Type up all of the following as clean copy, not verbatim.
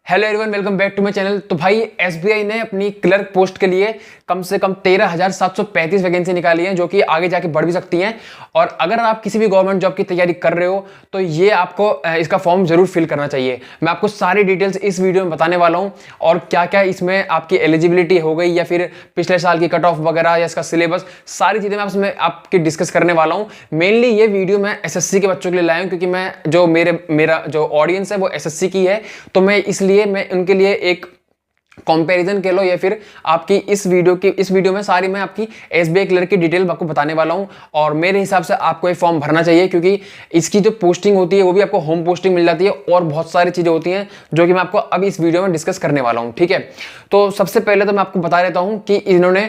Hello everyone, welcome back to my channel. तो भाई SBI ने अपनी क्लर्क पोस्ट के लिए कम से कम 13,735 वैकेंसी निकाली है, जो कि आगे जाके बढ़ भी सकती हैं। और अगर आप किसी भी गवर्नमेंट जॉब की तैयारी कर रहे हो तो ये आपको इसका फॉर्म जरूर फिल करना चाहिए। मैं आपको सारी डिटेल्स इस वीडियो में बताने वाला हूँ, और क्या क्या इसमें आपकी एलिजिबिलिटी हो गई या फिर पिछले साल की कट ऑफ वगैरह या इसका सिलेबस, सारी चीज़ें मैं इसमें आपकी डिस्कस करने वाला हूँ। मेनली ये वीडियो मैं एसएससी के बच्चों के लिए लाया हूँ, क्योंकि मैं जो मेरा जो ऑडियंस है वो एसएससी की है, तो मैं इसलिए मैं उनके लिए एक कंपैरिजन के लो या फिर आपकी इस वीडियो में सारी मैं आपकी एसबीआई क्लर्क की डिटेल आपको बताने वाला हूं। और मेरे हिसाब से आपको एक फॉर्म भरना चाहिए, क्योंकि इसकी जो पोस्टिंग होती है वो भी आपको होम पोस्टिंग मिल जाती है, और बहुत सारी चीजें होती हैं जो कि मैं आपको अब इस वीडियो में डिस्कस करने वाला हूं। ठीक है, तो सबसे पहले तो मैं आपको बता देता हूं कि इन्होंने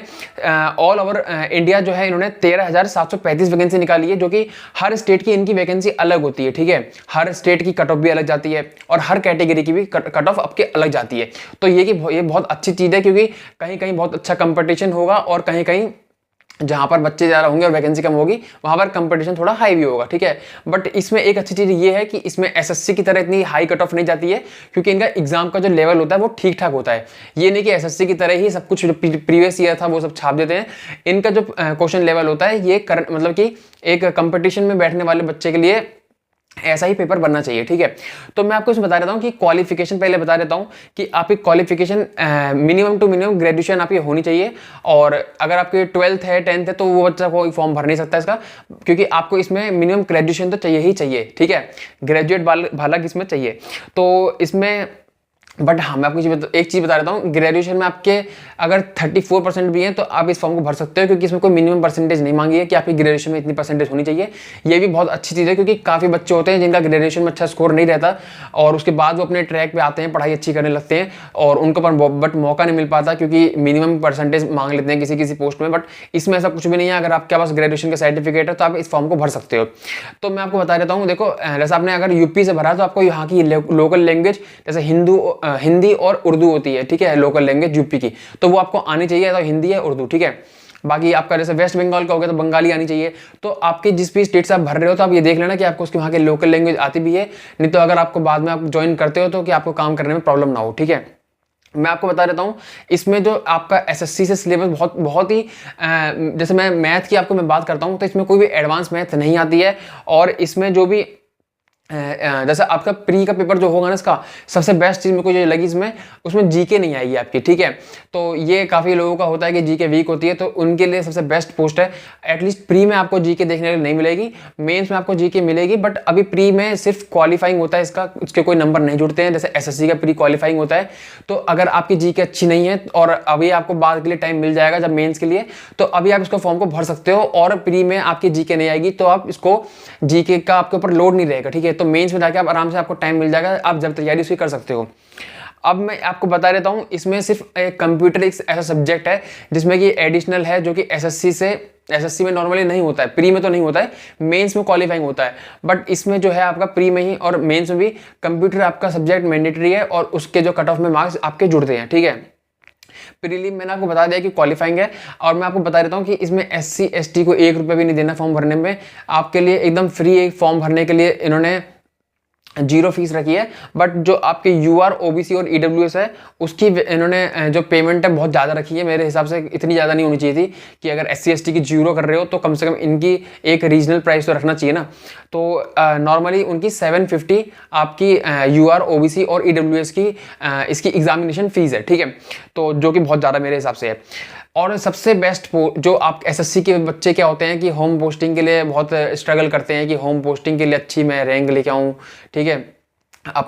ऑल ओवर इंडिया जो है इन्होंने 13,735 वैकेंसी निकाली है, जो कि हर स्टेट की इनकी वैकेंसी अलग होती है। ठीक है, हर स्टेट की कट ऑफ भी अलग जाती है और हर कैटेगरी की भी कट ऑफ आपके अलग जाती है। तो ये बहुत अच्छी चीज है, क्योंकि कहीं कहीं बहुत अच्छा कंपटीशन होगा और कहीं कहीं जहां पर बच्चे ज्यादा होंगे और वैकेंसी कम होगी वहां पर कंपटीशन थोड़ा हाई भी होगा। ठीक है, बट इसमें एक अच्छी चीज ये है कि इसमें एसएससी की तरह इतनी हाई कट ऑफ नहीं जाती है, क्योंकि इनका एग्जाम का जो लेवल होता है वो ठीक ठाक होता है। ये नहीं कि एसएससी की तरह ही सब कुछ जो प्रीवियस ईयर था वो सब छाप देते हैं। इनका जो क्वेश्चन लेवल होता है ये मतलब कि एक कंपटीशन में बैठने वाले बच्चे के लिए ऐसा ही पेपर बनना चाहिए। ठीक है, तो मैं आपको इसमें बता देता हूँ कि क्वालिफिकेशन पहले बता देता हूँ कि आपकी qualification minimum to minimum graduation आपकी होनी चाहिए। और अगर आपकी 12th है 10th है तो वो बच्चा कोई फॉर्म भर नहीं सकता इसका, क्योंकि आपको इसमें मिनिमम ग्रेजुएशन तो चाहिए ही चाहिए। ठीक है, ग्रेजुएट बालक इसमें चाहिए। तो इसमें बट हाँ, मैं आपको एक चीज़ बता देता हूँ, ग्रेजुएशन में आपके अगर 34% भी हैं तो आप इस फॉर्म को भर सकते हो, क्योंकि इसमें कोई मिनिमम परसेंटेज नहीं मांगी है कि आपकी ग्रेजुएशन में इतनी परसेंटेज होनी चाहिए। ये भी बहुत अच्छी चीज़ है, क्योंकि काफ़ी बच्चे होते हैं जिनका ग्रेजुएशन में अच्छा स्कोर नहीं रहता और उसके बाद वो अपने ट्रैक पे आते हैं, पढ़ाई अच्छी करने लगते हैं और उनको बट मौका नहीं मिल पाता, क्योंकि मिनिमम परसेंटेज मांग लेते हैं किसी पोस्ट में। बट इसमें ऐसा कुछ भी नहीं है। अगर आपके पास ग्रेजुएशन का सर्टिफिकेट है तो आप इस फॉर्म को भर सकते हो। तो मैं आपको बता देता हूँ, देखो जैसे आपने अगर यूपी से भरा तो आपको यहाँ की लोकल लैंग्वेज जैसे हिंदी और उर्दू होती है। ठीक है, लोकल लैंग्वेज यूपी की, तो वो आपको आनी चाहिए, तो हिंदी है उर्दू। ठीक है, बाकी आपका जैसे वेस्ट बंगाल का हो गया तो बंगाली आनी चाहिए। तो आपके जिस भी स्टेट से आप भर रहे हो तो आप ये देख लेना कि आपको उसके वहाँ के लोकल लैंग्वेज आती भी है, नहीं तो अगर आपको बाद में आप ज्वाइन करते हो तो कि आपको काम करने में प्रॉब्लम ना हो। ठीक है, मैं आपको बता देता हूँ इसमें जो आपका एसएससी से सिलेबस बहुत ही जैसे मैं मैथ की आपको मैं बात करता हूँ तो इसमें कोई भी एडवांस मैथ नहीं आती है। और इसमें जो भी जैसे आपका प्री का पेपर जो होगा ना, इसका सबसे बेस्ट चीज मेरे को जो लगी उसमें जीके नहीं आएगी आपकी। ठीक है, तो ये काफी लोगों का होता है कि जीके वीक होती है, तो उनके लिए सबसे बेस्ट पोस्ट है। एटलीस्ट प्री में आपको जीके देखने को नहीं मिलेगी, मेंस में आपको जीके मिलेगी, बट अभी प्री में सिर्फ क्वालिफाइंग होता है इसका, उसके कोई नंबर नहीं जुड़ते हैं, जैसे एसएससी का प्री क्वालिफाइंग होता है। तो अगर आपकी जीके अच्छी नहीं है और अभी आपको बाद के लिए टाइम मिल जाएगा जब मेन्स के लिए, तो अभी आप इसको फॉर्म को भर सकते हो। और प्री में आपकी जीके नहीं आएगी तो आप इसको जीके का आपके ऊपर लोड नहीं रहेगा। ठीक है, तो मेंस में जाके आप आराम से आपको टाइम मिल जाएगा, आप जब तैयारी उसकी कर सकते हो। अब मैं आपको बता देता हूं, इसमें सिर्फ एक कंप्यूटर एक ऐसा सब्जेक्ट है जिसमें कि एडिशनल है, जो कि एसएससी में नॉर्मली नहीं होता है, प्री में तो नहीं होता है, मेंस में क्वालिफाइंग होता है। बट इसमें जो है आपका प्री में ही और मेंस में भी कंप्यूटर आपका सब्जेक्ट मैंडेटरी है, और उसके जो कट ऑफ में मार्क्स आपके जुड़ते हैं। ठीक है, प्रीलिम मैंने आपको बता दिया कि क्वालिफाइंग है। और मैं आपको बता देता हूँ कि इसमें एससी एसटी को 1 रुपये भी नहीं देना फॉर्म भरने में, आपके लिए एकदम फ्री एक फॉर्म भरने के लिए इन्होंने 0 फीस रखी है। बट जो आपके यूआर ओबीसी और ईडब्ल्यूएस है उसकी इन्होंने जो पेमेंट है बहुत ज़्यादा रखी है। मेरे हिसाब से इतनी ज़्यादा नहीं होनी चाहिए थी, कि अगर एससी एसटी की 0 कर रहे हो तो कम से कम इनकी एक रीजनल प्राइस तो रखना चाहिए ना। तो नॉर्मली उनकी 750 आपकी यूआर ओबीसी और ईडब्ल्यूएस की इसकी एग्जामिनेशन फीस है। ठीक है, तो जो कि बहुत ज़्यादा मेरे हिसाब से है। और सबसे बेस्ट जो आप एसएससी के बच्चे क्या होते हैं कि होम पोस्टिंग के लिए बहुत स्ट्रगल करते हैं कि होम पोस्टिंग के लिए अच्छी मैं रैंक लेके आऊँ। ठीक है,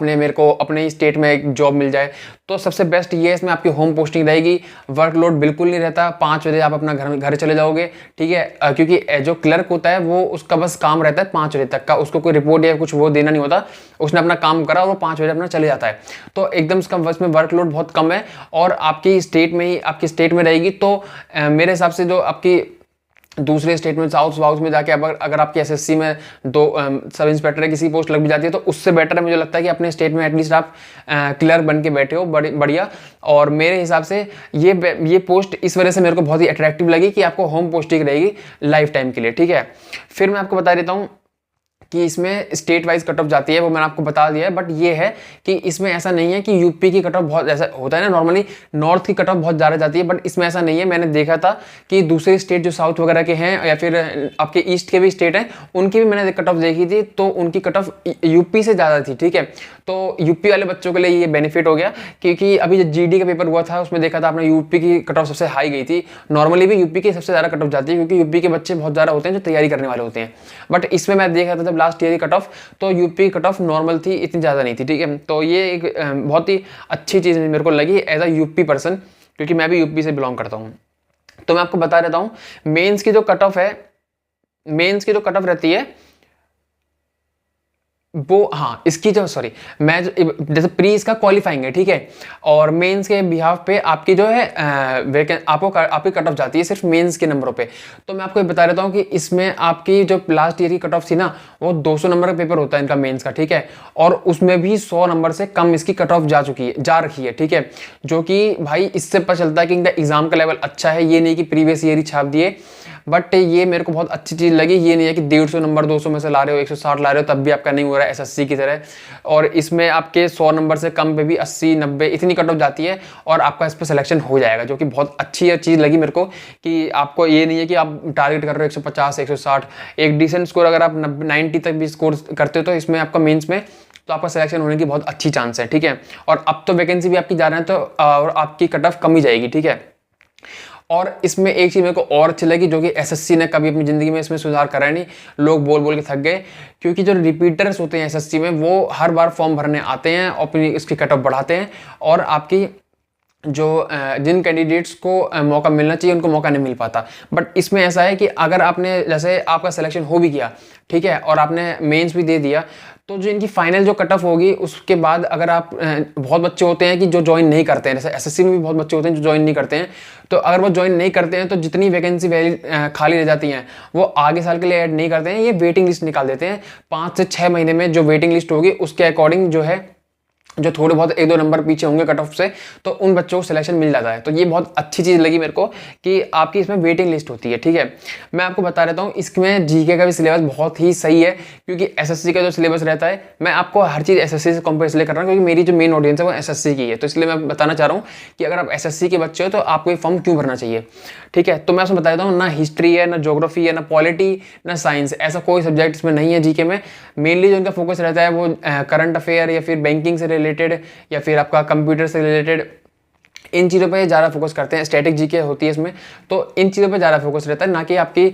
मेरे को अपने ही स्टेट में एक जॉब मिल जाए, तो सबसे बेस्ट ये है, इसमें आपकी होम पोस्टिंग रहेगी, वर्कलोड बिल्कुल नहीं रहता, 5 बजे आप अपना घर चले जाओगे। ठीक है, क्योंकि जो क्लर्क होता है वो उसका बस काम रहता है 5 बजे तक का, उसको कोई रिपोर्ट या कुछ वो देना नहीं होता, उसने अपना काम करा और वो 5 बजे अपना चले जाता है। तो एकदम उसका बस में वर्कलोड बहुत कम है, और आपकी स्टेट में रहेगी। तो मेरे हिसाब से जो आपकी दूसरे स्टेट में साउथ में जाके अगर आपकी एसएससी में 2 सब इंस्पेक्टर किसी पोस्ट लग भी जाती है तो उससे बेटर है, मुझे लगता है कि अपने स्टेट में एटलीस्ट आप क्लर्क बन के बैठे हो बढ़िया। और मेरे हिसाब से ये पोस्ट इस वजह से मेरे को बहुत ही अट्रैक्टिव लगी कि आपको होम पोस्टिंग रहेगी लाइफ टाइम के लिए। ठीक है, फिर मैं आपको बता देता हूँ कि इसमें स्टेट वाइज कट ऑफ जाती है, वो मैंने आपको बता दिया है। बट ये है कि इसमें ऐसा नहीं है कि यूपी की कट ऑफ बहुत, ऐसा होता है ना नॉर्मली नॉर्थ की कट ऑफ बहुत ज़्यादा जाती है, बट इसमें ऐसा नहीं है। मैंने देखा था कि दूसरे स्टेट जो साउथ वगैरह के हैं या फिर आपके ईस्ट के भी स्टेट हैं, उनकी भी मैंने कट ऑफ देखी थी, तो उनकी कट ऑफ यूपी से ज़्यादा थी। ठीक है, तो यूपी वाले बच्चों के लिए ये बेनिफिट हो गया, क्योंकि अभी जो जीडी का पेपर हुआ था उसमें देखा था आपने यूपी की कट ऑफ सबसे हाई गई थी। नॉर्मली भी यूपी की सबसे ज़्यादा कट ऑफ जाती है, क्योंकि यूपी के बच्चे बहुत ज़्यादा होते हैं जो तैयारी करने वाले होते हैं। बट इसमें मैं देख रहा था जब लास्ट ईयर की कट ऑफ, तो यूपी कट ऑफ नॉर्मल थी, इतनी ज़्यादा नहीं थी। ठीक है, तो ये एक बहुत ही अच्छी चीज़ मेरे को लगी एज अ यूपी पर्सन, क्योंकि मैं भी यूपी से बिलोंग करता हूँ। तो मैं आपको बता देता हूँ मेंस की जो कट ऑफ है, मेंस की जो कट ऑफ रहती है वो, हाँ इसकी जो, सॉरी मैं जैसे प्री इसका क्वालिफाइंग है, ठीक है, और मेंस के बिहाफ पे आपकी जो है आपकी कट ऑफ जाती है सिर्फ मेंस के नंबरों पे। तो मैं आपको ये बता देता हूँ कि इसमें आपकी जो लास्ट ईयर की कट ऑफ थी ना, वो 200 नंबर का पेपर होता है इनका मेंस का, ठीक है, और उसमें भी 100 नंबर से कम इसकी कट ऑफ जा रखी है। ठीक है, जो कि भाई इससे पता चलता है कि इनका एग्जाम का लेवल अच्छा है, ये नहीं कि प्रीवियस ईयर ही छाप दिए। बट ये मेरे को बहुत अच्छी चीज़ लगी, ये नहीं है कि 150 नंबर 200 में से ला रहे हो, 160 ला रहे हो, तब भी आपका नहीं हो रहा है एसएससी की तरह। और इसमें आपके 100 नंबर से कम पे भी 80 90 इतनी कट ऑफ जाती है और आपका इस पर सिलेक्शन हो जाएगा, जो कि बहुत अच्छी चीज़ लगी मेरे को, कि आपको ये नहीं है कि आप टारगेट कर रहे हो 150 160। एक डिसेंट स्कोर अगर आप 90 तक भी स्कोर करते हो तो इसमें आपका मेंस में तो आपका सिलेक्शन होने की बहुत अच्छी चांस है। ठीक है, और अब तो वैकेंसी भी आपकी जा रहे हैं, तो और आपकी कट ऑफ कम ही जाएगी। ठीक है, और इसमें एक चीज़ मेरे को और अच्छी लगी, जो कि एसएससी ने कभी अपनी ज़िंदगी में इसमें सुधार करा नहीं, लोग बोल बोल के थक गए, क्योंकि जो रिपीटर्स होते हैं एसएससी में वो हर बार फॉर्म भरने आते हैं, अपनी इसकी कट ऑफ बढ़ाते हैं, और आपकी जो जिन कैंडिडेट्स को मौका मिलना चाहिए उनको मौका नहीं मिल पाता। बट इसमें ऐसा है कि अगर आपने, जैसे आपका सिलेक्शन हो भी गया, ठीक है, और आपने मेंस भी दे दिया, तो जो इनकी फाइनल जो कट ऑफ होगी उसके बाद अगर आप, बहुत बच्चे होते हैं कि जो ज्वाइन नहीं करते हैं, जैसे एसएससी में भी बहुत बच्चे होते हैं जो ज्वाइन नहीं करते हैं, तो अगर वो ज्वाइन नहीं करते हैं तो जितनी वैकेंसी खाली रह जाती हैं वो आगे साल के लिए ऐड नहीं करते हैं, ये वेटिंग लिस्ट निकाल देते हैं। 5 से 6 महीने में जो वेटिंग लिस्ट होगी उसके अकॉर्डिंग जो है, जो थोड़े बहुत 1-2 नंबर पीछे होंगे कट ऑफ से, तो उन बच्चों को सिलेक्शन मिल जाता है। तो ये बहुत अच्छी चीज़ लगी मेरे को कि आपकी इसमें वेटिंग लिस्ट होती है। ठीक है, मैं आपको बता देता हूँ इसमें जीके का भी सिलेबस बहुत ही सही है, क्योंकि एसएससी का जो सिलेबस रहता है, मैं आपको हर चीज़ एसएससी से कंपेयर इसलिए कर रहा हूँ क्योंकि मेरी जो मेन ऑडियंस है वो एसएससी की है, तो इसलिए मैं बताना चाह रहा हूँ कि अगर आप एसएससी के बच्चे हो तो आपको ये फॉर्म क्यों भरना चाहिए। ठीक है, तो मैं उसमें बता देता हूँ, ना हिस्ट्री है, ना ज्योग्राफी है, ना पॉलिटी, ना साइंस, ऐसा कोई सब्जेक्ट इसमें नहीं है जीके में। मेनली जो इनका फोकस रहता है वो करंट अफेयर या फिर बैंकिंग से रिलेटेड या फिर आपका कंप्यूटर से रिलेटेड, इन चीज़ों पे ज़्यादा फोकस करते हैं। स्टैटिक जीके होती है इसमें, तो इन चीज़ों पे ज़्यादा फोकस रहता है, ना कि आपकी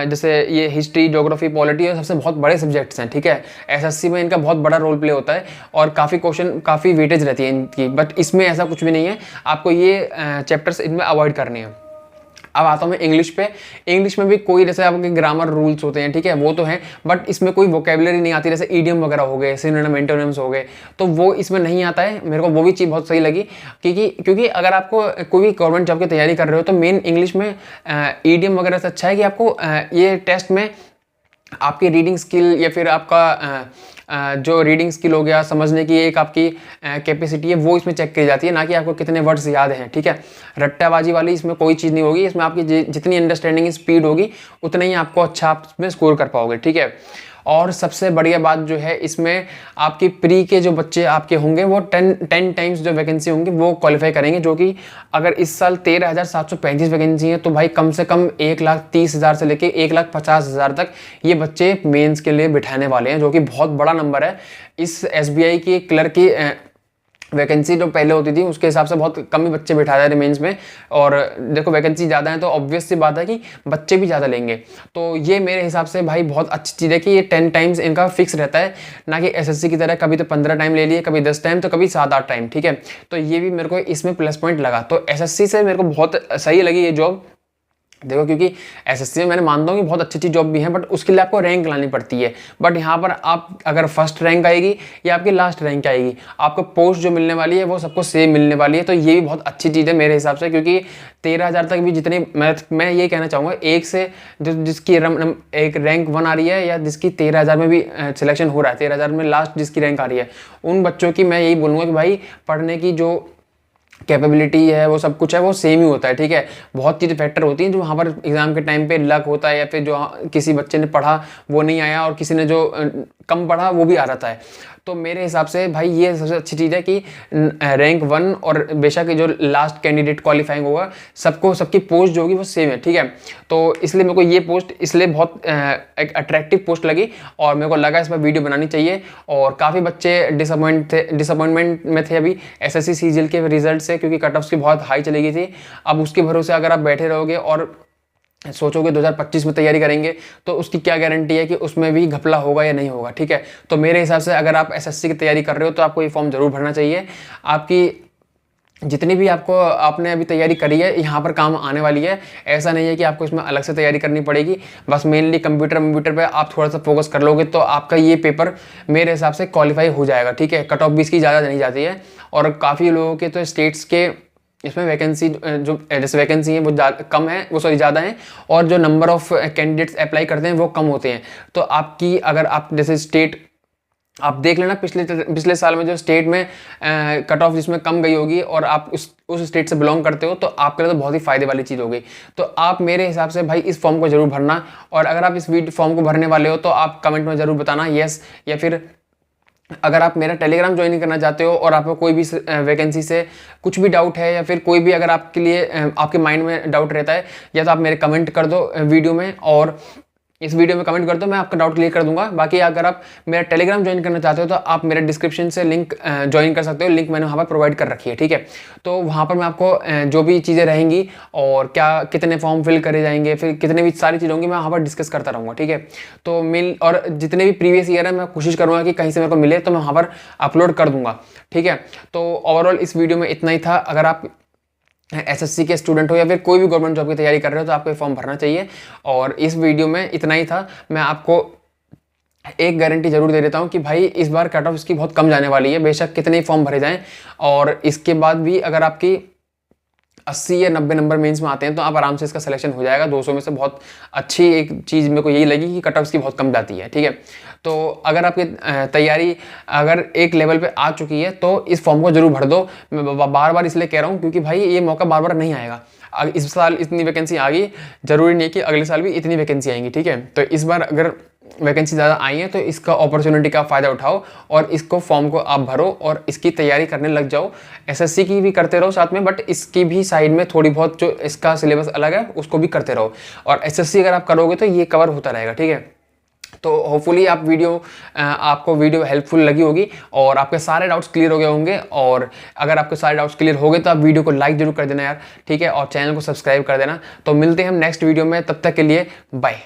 जैसे ये हिस्ट्री ज्योग्राफी पॉलिटी सबसे बहुत बड़े सब्जेक्ट्स हैं। ठीक है, एसएससी में इनका बहुत बड़ा रोल प्ले होता है और काफ़ी क्वेश्चन, काफ़ी वेटेज रहती है इनकी, बट इसमें ऐसा कुछ भी नहीं है, आपको ये चैप्टर्स इनमें अवॉइड करने हैं। अब आता हूँ मैं इंग्लिश पे। इंग्लिश में भी कोई, जैसे आपके ग्रामर रूल्स होते हैं, ठीक है, वो तो हैं, बट इसमें कोई वोकेबलरी नहीं आती, जैसे ईडियम वगैरह हो गए, सिनोनिम एंटोनिम्स हो गए, तो वो इसमें नहीं आता है। मेरे को वो भी चीज़ बहुत सही लगी, क्योंकि अगर आपको कोई भी गवर्नमेंट जॉब की तैयारी कर रहे हो तो मेन इंग्लिश में ईडियम वगैरह से अच्छा है कि आपको ये टेस्ट में आपकी रीडिंग स्किल या फिर आपका जो रीडिंग स्किल हो गया, समझने की एक आपकी कैपेसिटी है, वो इसमें चेक की जाती है, ना कि आपको कितने वर्ड्स याद हैं। ठीक है, रट्टाबाजी वाली इसमें कोई चीज़ नहीं होगी, इसमें आपकी जितनी अंडरस्टैंडिंग स्पीड होगी उतना ही आपको अच्छा आप इसमें स्कोर कर पाओगे। ठीक है, और सबसे बढ़िया बात जो है इसमें, आपकी प्री के जो बच्चे आपके होंगे वो 10 टाइम्स जो वैकेंसी होंगी वो क्वालिफाई करेंगे, जो कि अगर इस साल 13,735 वैकेंसी है तो भाई कम से कम 1,30,000 से लेके 1,50,000 तक ये बच्चे मेंस के लिए बिठाने वाले हैं, जो कि बहुत बड़ा नंबर है। इस एसबीआई की क्लर्क की वैकेंसी जो पहले होती थी उसके हिसाब से बहुत कम ही बच्चे बिठाया जाए मेंस में, और देखो वैकेंसी ज़्यादा है तो ऑब्वियस सी बात है कि बच्चे भी ज़्यादा लेंगे। तो ये मेरे हिसाब से भाई बहुत अच्छी चीज़ है कि ये 10 टाइम्स इनका फिक्स रहता है, ना कि एसएससी की तरह कभी तो 15 टाइम ले लिए, कभी 10 टाइम, तो कभी 7-8 टाइम। ठीक है, तो ये भी मेरे को इसमें प्लस पॉइंट लगा। तो एसएससी से मेरे को बहुत सही लगी ये जॉब, देखो, क्योंकि एसएससी में मैंने मानता हूँ कि बहुत अच्छी अच्छी जॉब भी है, बट उसके लिए आपको रैंक लानी पड़ती है। बट यहाँ पर आप अगर फर्स्ट रैंक आएगी या आपकी लास्ट रैंक आएगी, आपको पोस्ट जो मिलने वाली है वो सबको सेम मिलने वाली है। तो ये भी बहुत अच्छी चीज़ है मेरे हिसाब से, क्योंकि 13,000 तक भी जितने, मैं ये कहना चाहूँगा, एक से जिसकी एक रैंक 1 आ रही है या जिसकी 13,000 में भी सिलेक्शन हो रहा है, 13,000 में लास्ट जिसकी रैंक आ रही है, उन बच्चों की मैं यही बोलूँगा कि भाई पढ़ने की जो कैपेबिलिटी है, वो सब कुछ है, वो सेम ही होता है, ठीक है। बहुत चीज़ें फैक्टर होती हैं जो वहाँ पर एग्जाम के टाइम पे लक होता है, या फिर जो किसी बच्चे ने पढ़ा वो नहीं आया और किसी ने जो कम पढ़ा वो भी आ रहा है। तो मेरे हिसाब से भाई ये सबसे अच्छी चीज़ है कि रैंक 1 और बेशक जो लास्ट कैंडिडेट क्वालिफाइंग होगा सबको सबकी पोस्ट जो होगी वो सेम है, ठीक है। तो इसलिए मेरे को ये पोस्ट इसलिए बहुत एक अट्रैक्टिव पोस्ट लगी और मेरे को लगा इस पर वीडियो बनानी चाहिए। और काफ़ी बच्चे डिसअपॉइंटमेंट में थे अभी एसएससी सीजीएल के रिजल्ट से, क्योंकि कट ऑफ्स की बहुत हाई चली गई थी। अब उसके भरोसे अगर आप बैठे रहोगे और सोचोगे 2025 में तैयारी करेंगे तो उसकी क्या गारंटी है कि उसमें भी घपला होगा या नहीं होगा, ठीक है। तो मेरे हिसाब से अगर आप एसएससी की तैयारी कर रहे हो तो आपको ये फॉर्म जरूर भरना चाहिए। आपकी जितनी भी आपने अभी तैयारी करी है यहाँ पर काम आने वाली है। ऐसा नहीं है कि आपको इसमें अलग से तैयारी करनी पड़ेगी, बस मेनली कंप्यूटर पे आप थोड़ा सा फोकस कर लोगे तो आपका ये पेपर मेरे हिसाब से क्वालिफाई हो जाएगा, ठीक है। कट ऑफ भी इसकी ज़्यादा नहीं जाती है और काफ़ी लोगों के तो स्टेट्स के इसमें वैकेंसी जो जैसे वैकेंसी है वो कम है, वो सॉरी ज़्यादा है, और जो नंबर ऑफ कैंडिडेट्स अप्लाई करते हैं वो कम होते हैं। तो आपकी अगर आप जैसे स्टेट आप देख लेना पिछले साल में जो स्टेट में कट ऑफ जिसमें कम गई होगी और आप उस स्टेट से बिलोंग करते हो तो आपके लिए तो बहुत ही फायदे वाली चीज़ होगी। तो आप मेरे हिसाब से भाई इस फॉर्म को जरूर भरना, और अगर आप इस फॉर्म को भरने वाले हो तो आप कमेंट में जरूर बताना येस, या फिर अगर आप मेरा टेलीग्राम ज्वाइन करना चाहते हो और आपको कोई भी वैकेंसी से कुछ भी डाउट है या फिर कोई भी अगर आपके लिए आपके माइंड में डाउट रहता है, या तो आप मेरे कमेंट कर दो वीडियो में, और इस वीडियो में कमेंट कर दो, मैं आपका डाउट क्लियर कर दूंगा। बाकी अगर आप मेरा टेलीग्राम ज्वाइन करना चाहते हो तो आप मेरे डिस्क्रिप्शन से लिंक ज्वाइन कर सकते हो, लिंक मैंने वहाँ पर प्रोवाइड कर रखी है, ठीक है। तो वहाँ पर मैं आपको जो भी चीज़ें रहेंगी और क्या कितने फॉर्म फिल करे जाएंगे, फिर कितने भी सारी चीज़ होंगी, मैं वहाँ पर डिस्कस करता रहूँगा, ठीक है। तो और जितने भी प्रीवियस ईयर है मैं कोशिश करूँगा कि कहीं से मेरे को मिले तो मैं वहाँ पर अपलोड कर दूँगा, ठीक है। तो ओवरऑल इस वीडियो में इतना ही था। अगर आप एसएससी के स्टूडेंट हो या फिर कोई भी गवर्नमेंट जॉब की तैयारी कर रहे हो तो आपको ये फॉर्म भरना चाहिए। और इस वीडियो में इतना ही था। मैं आपको एक गारंटी जरूर दे देता हूँ कि भाई इस बार कट ऑफ इसकी बहुत कम जाने वाली है, बेशक कितने ही फॉर्म भरे जाएं, और इसके बाद भी अगर आपकी 80 या 90 नंबर मेंस में आते हैं तो आप आराम से इसका सिलेक्शन हो जाएगा। 200 में से बहुत अच्छी एक चीज़ मेरे को यही लगी कि कट ऑफ इसकी बहुत कम जाती है, ठीक है। तो अगर आपकी तैयारी अगर एक लेवल पे आ चुकी है तो इस फॉर्म को जरूर भर दो। मैं बार बार इसलिए कह रहा हूँ क्योंकि भाई ये मौका बार बार नहीं आएगा। इस साल इतनी वैकेंसी आ गई, जरूरी नहीं कि अगले साल भी इतनी वैकेंसी आएंगी, ठीक है। तो इस बार अगर वैकेंसी ज़्यादा आई है तो इसका अपॉर्चुनिटी का फ़ायदा उठाओ और इसको फॉर्म को आप भरो और इसकी तैयारी करने लग जाओ। एसएससी की भी करते रहो साथ में, बट इसकी भी साइड में थोड़ी बहुत जो इसका सिलेबस अलग है उसको भी करते रहो, और एसएससी अगर आप करोगे तो ये कवर होता रहेगा, ठीक है। तो होपफुली आपको वीडियो हेल्पफुल लगी होगी और आपके सारे डाउट्स क्लियर हो गए होंगे। और अगर आपके सारे डाउट्स क्लियर हो गए तो आप वीडियो को लाइक जरूर कर देना यार, ठीक है, और चैनल को सब्सक्राइब कर देना। तो मिलते हैं हम नेक्स्ट वीडियो में, तब तक के लिए बाय।